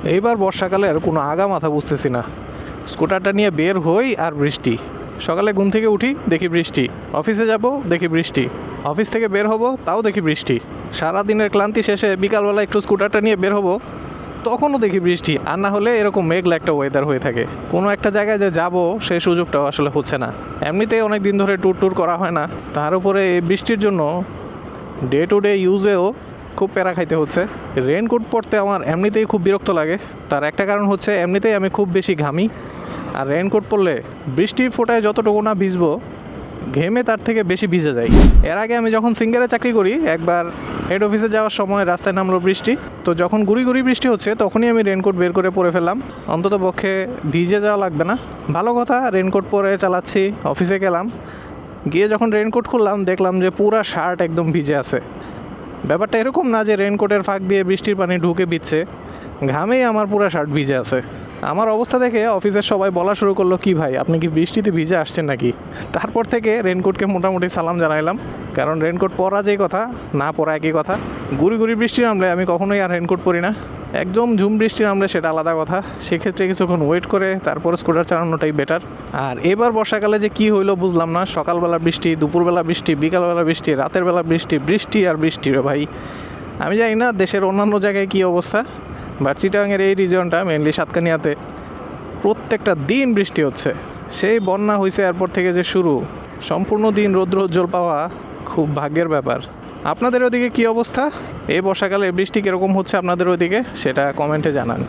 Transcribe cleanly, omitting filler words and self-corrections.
এইবার বর্ষাকালের কোনো আগা মাথা বুঝতেছি না। স্কুটারটা নিয়ে বের হই আর বৃষ্টি। সকালে ঘুম থেকে উঠি, দেখি বৃষ্টি। অফিসে যাব, দেখি বৃষ্টি। অফিস থেকে বের হব, তাও দেখি বৃষ্টি। সারাদিনের ক্লান্তি শেষে বিকালবেলা একটু স্কুটারটা নিয়ে বের হব, তখনও দেখি বৃষ্টি। আর না হলে এরকম মেঘলা একটা ওয়েদার হয়ে থাকে। কোনো একটা জায়গায় যে যাব সেই সুযোগটাও আসলে হচ্ছে না। এমনিতেই অনেক দিন ধরে ট্যুর করা হয় না, তার উপরে এই বৃষ্টির জন্য ডে টু ডে ইউজেও খুব প্যারা খাইতে হচ্ছে। রেনকোট পরতে আমার এমনিতেই খুব বিরক্ত লাগে। তার একটা কারণ হচ্ছে এমনিতেই আমি খুব বেশি ঘামি, আর রেনকোট পরলে বৃষ্টির ফোঁটায় যতটুকু না ভিজবো, ঘেমে তার থেকে বেশি ভিজে যায়। এর আগে আমি যখন সিঙ্গারে চাকরি করি, একবার হেড অফিসে যাওয়ার সময় রাস্তায় নামলো বৃষ্টি। তো যখন গুড়ি গুড়ি বৃষ্টি হচ্ছে তখনই আমি রেনকোট বের করে পরে ফেললাম, অন্তত পক্ষে ভিজে যাওয়া লাগবে না। ভালো কথা, রেনকোট পরে চালাচ্ছি। অফিসে গেলাম, গিয়ে যখন রেনকোট খুললাম দেখলাম যে পুরা শার্ট একদম ভিজে আছে। ব্যাপারটা এরকম না যে রেনকোটের ফাঁক দিয়ে বৃষ্টির পানি ঢুকে ভিজছে, ঘামেই আমার পুরো শার্ট ভিজে আছে। আমার অবস্থা দেখে অফিসের সবাই বলা শুরু করলো, কি ভাই আপনি কি বৃষ্টিতে ভিজে আসছেন নাকি? তারপর থেকে রেনকোটকে মোটামুটি সালাম জানাইলাম, কারণ রেনকোট পরা যেই কথা, না পরা একই কথা। গুড়ি গুড়ি বৃষ্টি নামলে আমি কখনোই আর রেনকোট পরি না। একদম ঝুম বৃষ্টি নামলে সেটা আলাদা কথা, সেক্ষেত্রে কিছুক্ষণ ওয়েট করে তারপর স্কুটার চালানোটাই বেটার। আর এবার বর্ষাকালে যে কি হইলো বুঝলাম না। সকালবেলা বৃষ্টি, দুপুরবেলা বৃষ্টি, বিকালবেলা বৃষ্টি, রাতের বেলা বৃষ্টি, বৃষ্টি আর বৃষ্টি রে ভাই। আমি জানি না দেশের অন্যান্য জায়গায় কী অবস্থা, বাট চিটাগাংয়ের এই রিজনটা, মেনলি সাতকানিয়াতে প্রত্যেকটা দিন বৃষ্টি হচ্ছে। সেই বন্যা হয়েছে এরপর থেকে যে শুরু, সম্পূর্ণ দিন রৌদ্র উজ্জ্বল পাওয়া খুব ভাগ্যের ব্যাপার। আপনাদের ওদিকে কী অবস্থা? এই বর্ষাকালে বৃষ্টি কীরকম হচ্ছে আপনাদের ওদিকে, সেটা কমেন্টে জানান।